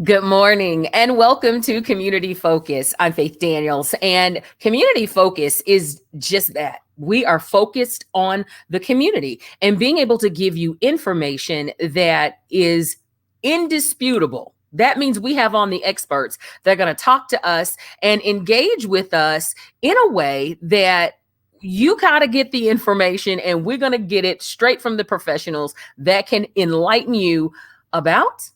Good morning and welcome to Community Focus. I'm Faith Daniels, and Community Focus is just that. We are focused on the community and being able to give you information that is indisputable. That means we have on the experts that are going to talk to us and engage with us in a way that you got to get the information, and we're going to get it straight from the professionals that can enlighten you about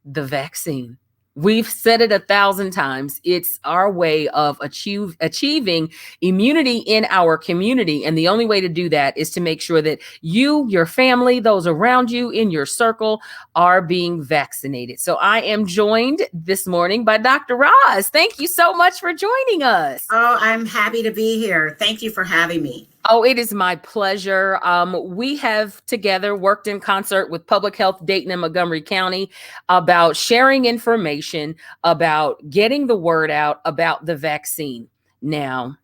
the vaccine. We've said it 1,000 times. It's our way of achieving immunity in our community. And the only way to do that is to make sure that you, your family, those around you in your circle are being vaccinated. So I am joined this morning by Dr. Roz. Thank you so much for joining us. Oh, I'm happy to be here. Thank you for having me. Oh, it is my pleasure. We have together worked in concert with Public Health Dayton and Montgomery County about sharing information, about getting the word out about the vaccine. Now,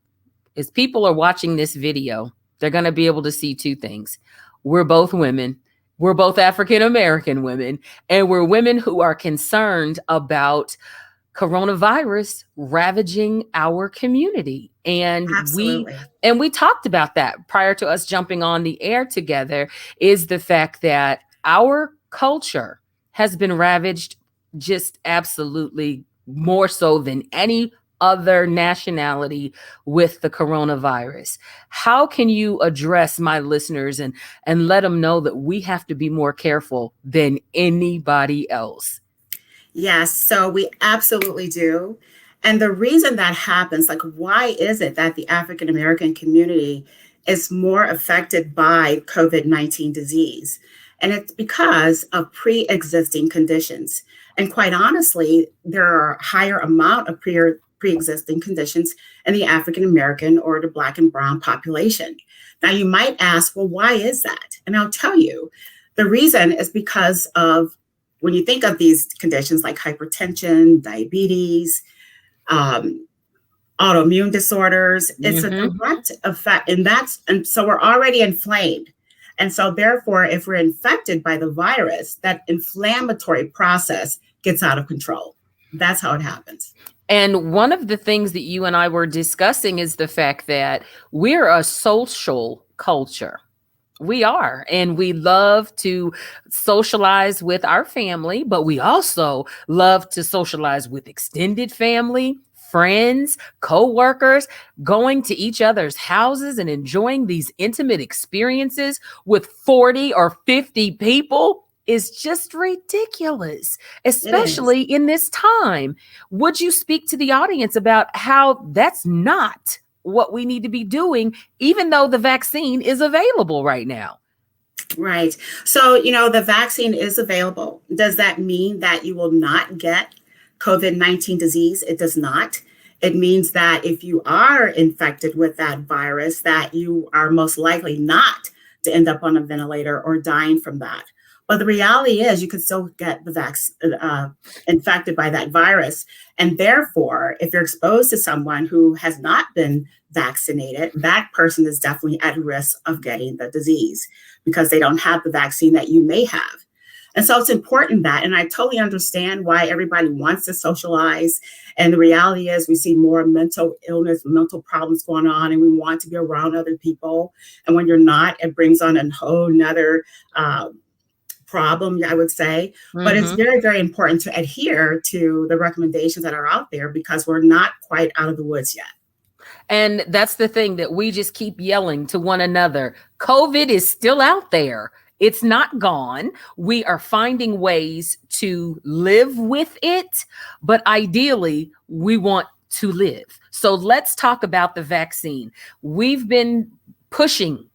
as people are watching this video, they're going to be able to see two things. We're both women. We're both African American women, and we're women who are concerned about coronavirus ravaging our community. And Absolutely. we talked about that prior to us jumping on the air together, is the fact that our culture has been ravaged just absolutely more so than any other nationality with the coronavirus. How can you address my listeners and let them know that we have to be more careful than anybody else? Yes, so we absolutely do. And the reason that happens, like, why is it that the African American community is more affected by COVID-19 disease? And it's because of pre-existing conditions. And quite honestly, there are a higher amount of pre-existing conditions in the African American or the Black and Brown population. Now, you might ask, well, why is that? And I'll tell you, the reason is because of when you think of these conditions like hypertension, diabetes, autoimmune disorders, it's a direct effect. And so we're already inflamed. And so therefore, if we're infected by the virus, that inflammatory process gets out of control. That's how it happens. And one of the things that you and I were discussing is the fact that we're a social culture. We are, and we love to socialize with our family, but we also love to socialize with extended family, friends, co-workers, going to each other's houses and enjoying these intimate experiences with 40 or 50 people is just ridiculous, especially in this time. Would you speak to the audience about how that's not what we need to be doing, even though the vaccine is available right now? Right. So, the vaccine is available. Does that mean that you will not get COVID-19 disease? It does not. It means that if you are infected with that virus, that you are most likely not to end up on a ventilator or dying from that. But the reality is you can still get the infected by that virus. And therefore, if you're exposed to someone who has not been vaccinated, that person is definitely at risk of getting the disease because they don't have the vaccine that you may have. And so it's important that, and I totally understand why everybody wants to socialize. And the reality is we see more mental illness, mental problems going on, and we want to be around other people. And when you're not, it brings on a whole nother problem, I would say. But it's very, very important to adhere to the recommendations that are out there because we're not quite out of the woods yet. And that's the thing that we just keep yelling to one another. COVID is still out there. It's not gone. We are finding ways to live with it, but ideally we want to live. So let's talk about the vaccine. We've been pushing,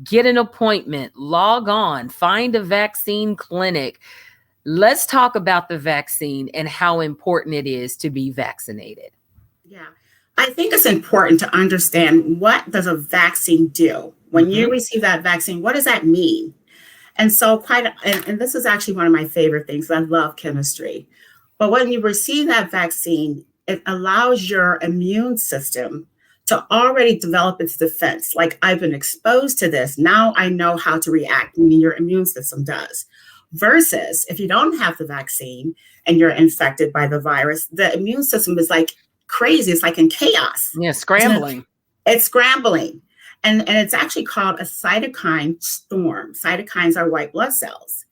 get an appointment, log on, find a vaccine clinic. Let's talk about the vaccine and how important it is to be vaccinated. Yeah, I think it's important to understand, what does a vaccine do? When you receive that vaccine, what does that mean? And so and this is actually one of my favorite things. I love chemistry. But when you receive that vaccine, it allows your immune system to already develop its defense. Like, I've been exposed to this. Now I know how to react. I mean, your immune system does. Versus if you don't have the vaccine and you're infected by the virus, the immune system is like crazy. It's like in chaos. Yeah, scrambling. It's scrambling. And it's actually called a cytokine storm. Cytokines are white blood cells.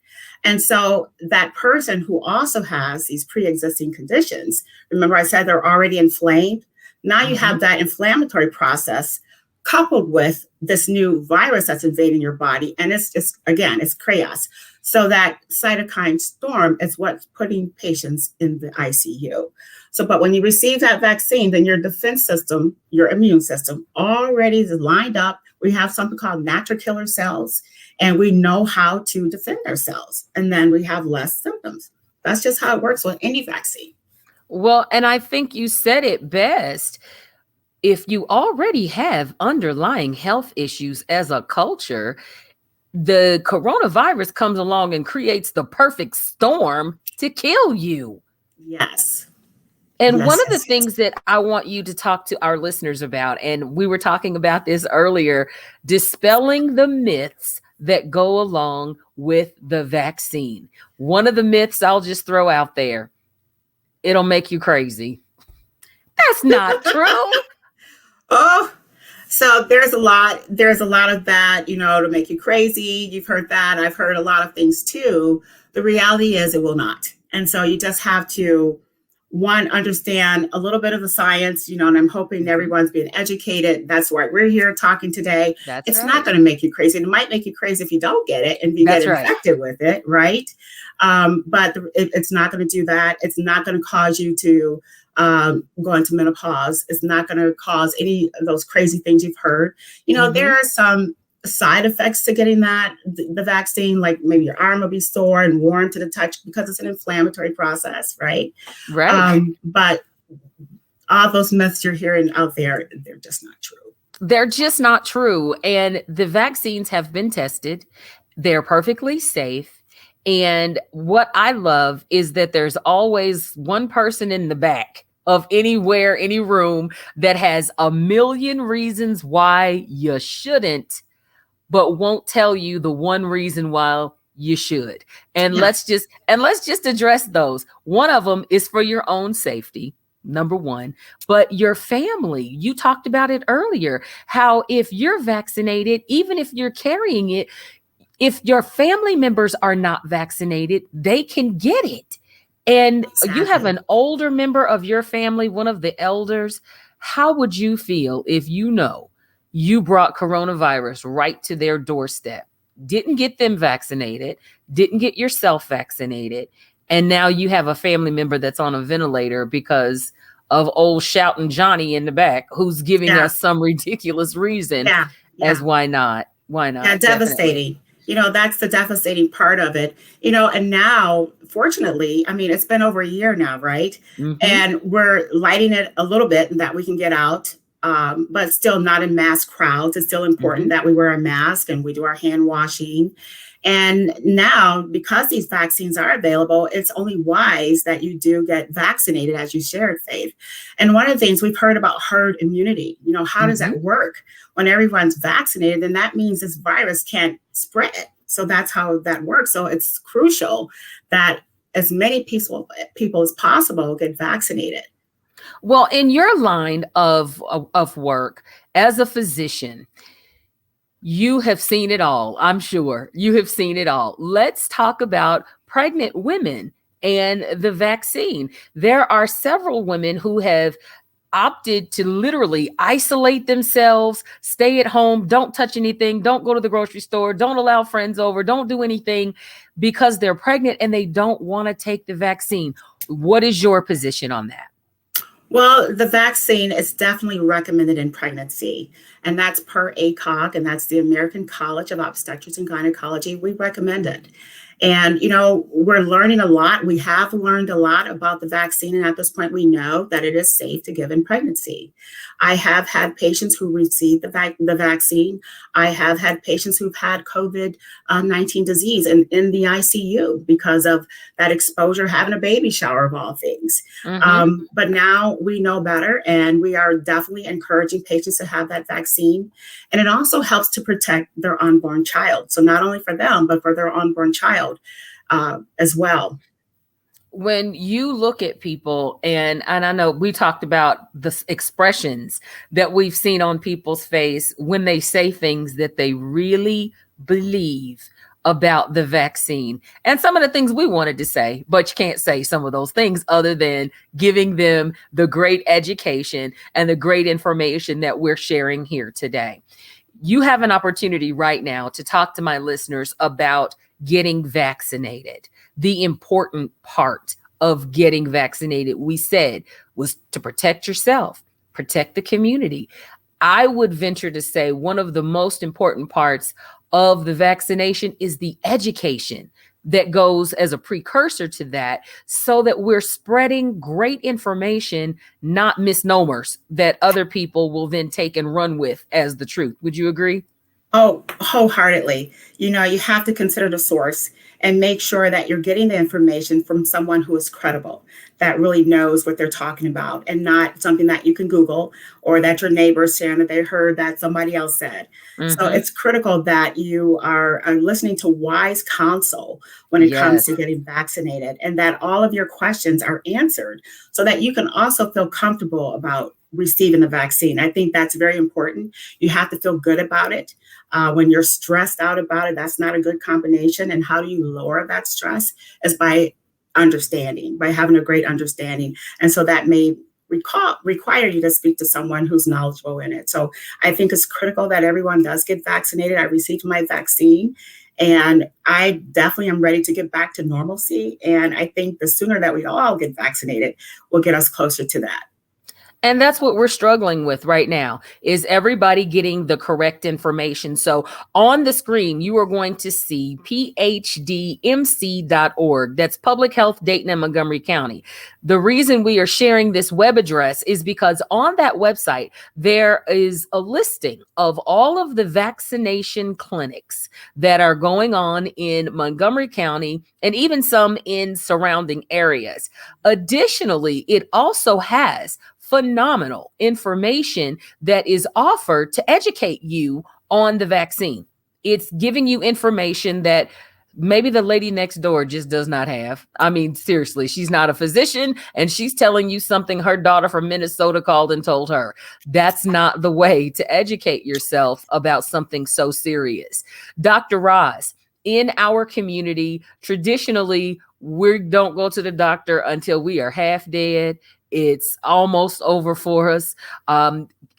And so that person who also has these pre-existing conditions, remember I said they're already inflamed. Now you have that inflammatory process coupled with this new virus that's invading your body. And it's chaos. So that cytokine storm is what's putting patients in the ICU. So, but when you receive that vaccine, then your defense system, your immune system already is lined up. We have something called natural killer cells, and we know how to defend ourselves. And then we have less symptoms. That's just how it works with any vaccine. Well, and I think you said it best. If you already have underlying health issues as a culture, the coronavirus comes along and creates the perfect storm to kill you. Yes. And one of the things that I want you to talk to our listeners about, and we were talking about this earlier, dispelling the myths that go along with the vaccine. One of the myths I'll just throw out there, it'll make you crazy. That's not true. Oh, so there's a lot of that, to make you crazy. You've heard that. I've heard a lot of things too. The reality is it will not. And so you just have to, one, understand a little bit of the science, and I'm hoping everyone's being educated. That's why we're here talking today. It's not going to make you crazy. It might make you crazy if you don't get it and you get infected with it, right? But it's not going to do that. It's not going to cause you to go into menopause. It's not going to cause any of those crazy things you've heard. There are some side effects to getting the vaccine, like maybe your arm will be sore and warm to the touch because it's an inflammatory process, right? Right. But all those myths you're hearing out there, they're just not true. They're just not true. And the vaccines have been tested. They're perfectly safe. And what I love is that there's always one person in the back of any room that has a million reasons why you shouldn't, but won't tell you the one reason why you should. And let's just address those. One of them is for your own safety, number one, but your family. You talked about it earlier, how if you're vaccinated, even if you're carrying it, if your family members are not vaccinated, they can get it. And you have an older member of your family, one of the elders. How would you feel if you brought coronavirus right to their doorstep, didn't get them vaccinated, didn't get yourself vaccinated, and now you have a family member that's on a ventilator because of old shouting Johnny in the back who's giving us some ridiculous reason as why not? Why not? Yeah, devastating. That's the devastating part of it, and now, fortunately, it's been over a year now, right? And we're lighting it a little bit that we can get out, but still not in mass crowds. It's still important that we wear a mask and we do our hand washing. And now, because these vaccines are available, it's only wise that you do get vaccinated, as you shared, Faith. And one of the things we've heard about herd immunity, how does that work? When everyone's vaccinated, then that means this virus can't spread. So that's how that works. So it's crucial that as many people as possible get vaccinated. Well, in your line of work as a physician, you have seen it all. I'm sure you have seen it all. Let's talk about pregnant women and the vaccine. There are several women who have opted to literally isolate themselves, stay at home, don't touch anything, don't go to the grocery store, don't allow friends over, don't do anything because they're pregnant and they don't want to take the vaccine. What is your position on that? Well, the vaccine is definitely recommended in pregnancy, and that's per ACOG, and that's the American College of Obstetrics and Gynecology. We recommend it. And, we're learning a lot. We have learned a lot about the vaccine. And at this point, we know that it is safe to give in pregnancy. I have had patients who received the vaccine. I have had patients who've had COVID-19 disease in the ICU because of that exposure, having a baby shower of all things. But now we know better, and we are definitely encouraging patients to have that vaccine. And it also helps to protect their unborn child. So not only for them, but for their unborn child. as well. When you look at people, and I know we talked about the expressions that we've seen on people's face when they say things that they really believe about the vaccine, and some of the things we wanted to say, but you can't say some of those things other than giving them the great education and the great information that we're sharing here today. You have an opportunity right now to talk to my listeners about getting vaccinated. The important part of getting vaccinated, we said, was to protect yourself, protect the community. I would venture to say one of the most important parts of the vaccination is the education that goes as a precursor to that, so that we're spreading great information, not misnomers that other people will then take and run with as the truth. Would you agree? Oh, wholeheartedly. You know, you have to consider the source and make sure that you're getting the information from someone who is credible, that really knows what they're talking about, and not something that you can Google or that your neighbors saying that they heard that somebody else said. So Mm-hmm. it's critical that you are listening to wise counsel when it comes Yes. to getting vaccinated, and that all of your questions are answered so that you can also feel comfortable about receiving the vaccine. I think that's very important. You have to feel good about it. When you're stressed out about it, that's not a good combination. And how do you lower that stress? Is by understanding, by having a great understanding. And so that may require you to speak to someone who's knowledgeable in it. So I think it's critical that everyone does get vaccinated. I received my vaccine, and I definitely am ready to get back to normalcy. And I think the sooner that we all get vaccinated will get us closer to that. And that's what we're struggling with right now, is everybody getting the correct information. So on the screen, you are going to see phdmc.org. That's Public Health Dayton and Montgomery County. The reason we are sharing this web address is because on that website, there is a listing of all of the vaccination clinics that are going on in Montgomery County and even some in surrounding areas. Additionally, it also has phenomenal information that is offered to educate you on the vaccine. It's giving you information that maybe the lady next door just does not have. I mean, seriously, she's not a physician and she's telling you something her daughter from Minnesota called and told her. That's not the way to educate yourself about something so serious. Dr. Roz, in our community, traditionally, we don't go to the doctor until we are half dead. It's almost over for us.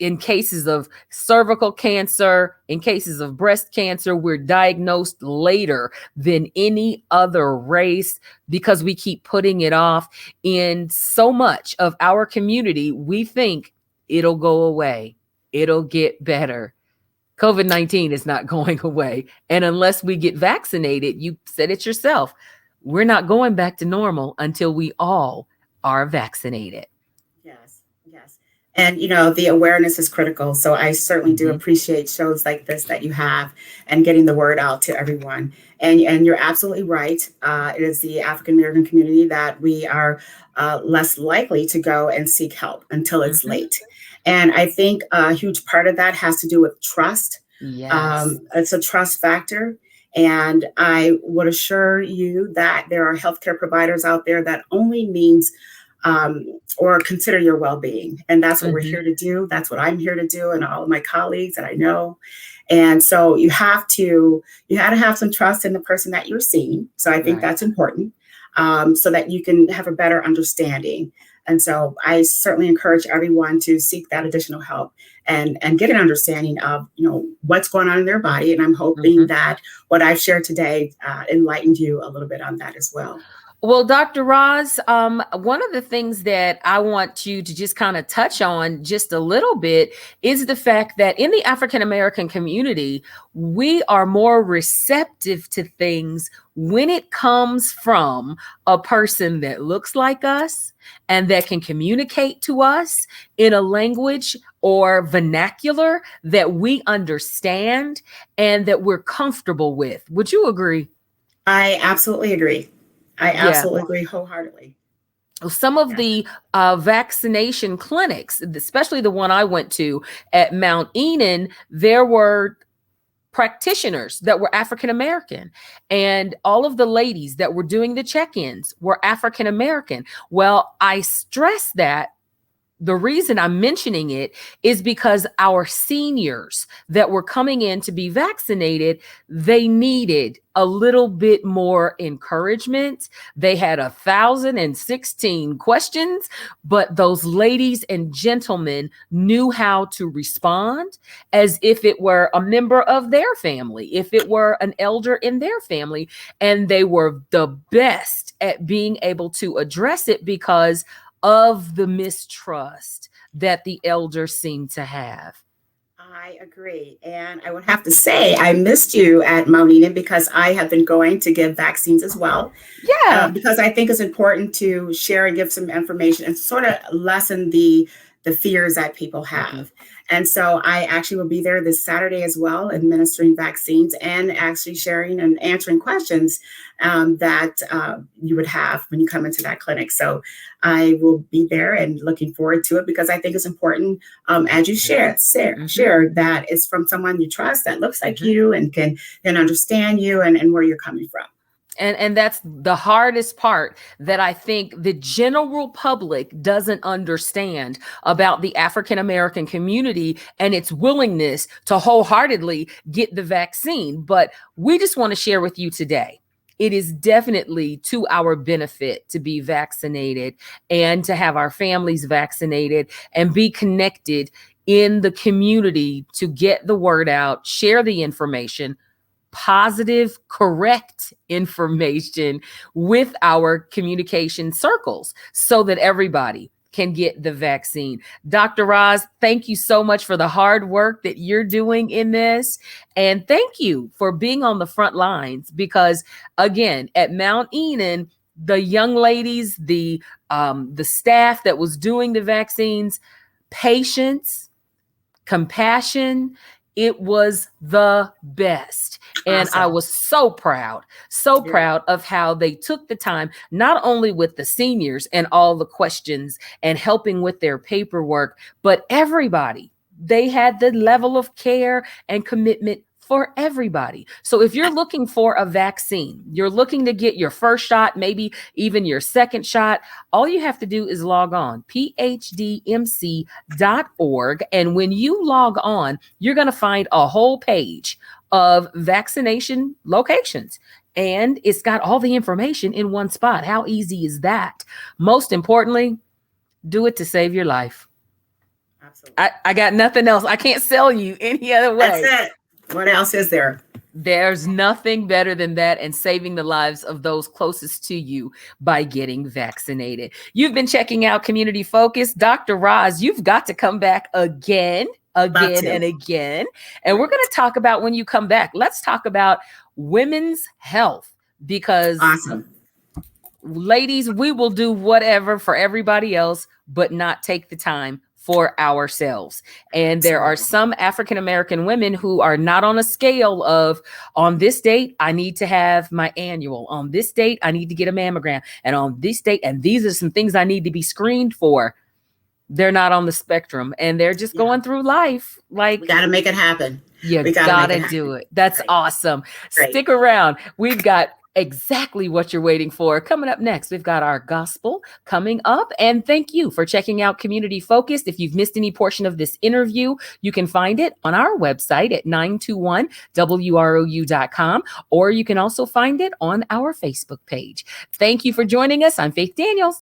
In cases of cervical cancer, in cases of breast cancer, we're diagnosed later than any other race because we keep putting it off. In so much of our community, we think it'll go away. It'll get better. COVID-19 is not going away. And unless we get vaccinated, you said it yourself, we're not going back to normal until we all are vaccinated. Yes, yes. And, you know, the awareness is critical. So I certainly do Mhm. appreciate shows like this that you have and getting the word out to everyone. And you're absolutely right. It is the African American community that we are less likely to go and seek help until it's Mhm. late. And I think a huge part of that has to do with trust. Yes. It's a trust factor. And I would assure you that there are healthcare providers out there that only means or consider your well-being. And that's what we're Mhm. here to do. That's what I'm here to do, and all of my colleagues that I know. And so you have to have some trust in the person that you're seeing. So I think Right. that's important, so that you can have a better understanding. And so I certainly encourage everyone to seek that additional help and get an understanding of, you know, what's going on in their body. And I'm hoping Mhm. that what I've shared today enlightened you a little bit on that as well. Well, Dr. Roz, one of the things that I want you to just kind of touch on just a little bit is the fact that in the African American community, we are more receptive to things when it comes from a person that looks like us and that can communicate to us in a language or vernacular that we understand and that we're comfortable with. Would you agree? I absolutely agree. I Yeah. absolutely agree wholeheartedly. Some of Yes. the vaccination clinics, especially the one I went to at Mount Enon, there were practitioners that were African American, and all of the ladies that were doing the check-ins were African American. Well, I stress that the reason I'm mentioning it is because our seniors that were coming in to be vaccinated, they needed a little bit more encouragement. They had 1,016 questions, but those ladies and gentlemen knew how to respond as if it were a member of their family, if it were an elder in their family. And they were the best at being able to address it because of the mistrust that the elders seem to have. I agree. And I would have to say, I missed you at Mount Eden because I have been going to give vaccines as well. Yeah. Because I think it's important to share and give some information and sort of lessen the fears that people have. And so I actually will be there this Saturday as well, administering vaccines and actually sharing and answering questions that you would have when you come into that clinic. So I will be there and looking forward to it because I think it's important, as you share that it's from someone you trust that looks like you and can understand you and where you're coming from. And that's the hardest part that I think the general public doesn't understand about the African American community and its willingness to wholeheartedly get the vaccine. But we just want to share with you today, it is definitely to our benefit to be vaccinated and to have our families vaccinated and be connected in the community to get the word out, share the information, positive, correct information with our communication circles so that everybody can get the vaccine. Dr. Roz, thank you so much for the hard work that you're doing in this. And thank you for being on the front lines because, again, at Mount Eden, the young ladies, the staff that was doing the vaccines, patience, compassion, it was the best. And Awesome. I was so proud of how they took the time, not only with the seniors and all the questions and helping with their paperwork, but everybody. They had the level of care and commitment for everybody. So if you're looking for a vaccine, you're looking to get your first shot, maybe even your second shot, all you have to do is log on, phdmc.org. And when you log on, you're going to find a whole page of vaccination locations. And it's got all the information in one spot. How easy is that? Most importantly, do it to save your life. Absolutely. I got nothing else. I can't sell you any other way. That's it. What else is there? There's nothing better than that and saving the lives of those closest to you by getting vaccinated. You've been checking out Community Focus. Dr. Roz, you've got to come back again and again. And we're going to talk about when you come back. Let's talk about women's health because awesome. Ladies, we will do whatever for everybody else, but not take the time for ourselves. And there are some African American women who are not on a scale of, on this date, I need to have my annual. On this date, I need to get a mammogram. And on this date, and these are some things I need to be screened for. They're not on the spectrum and they're just going through life. Like, we got to make it happen. You gotta do it. That's awesome. Great. Stick around. We've got exactly what you're waiting for. Coming up next, we've got our gospel coming up. And thank you for checking out Community Focused. If you've missed any portion of this interview, you can find it on our website at 921WROU.com, or you can also find it on our Facebook page. Thank you for joining us. I'm Faith Daniels.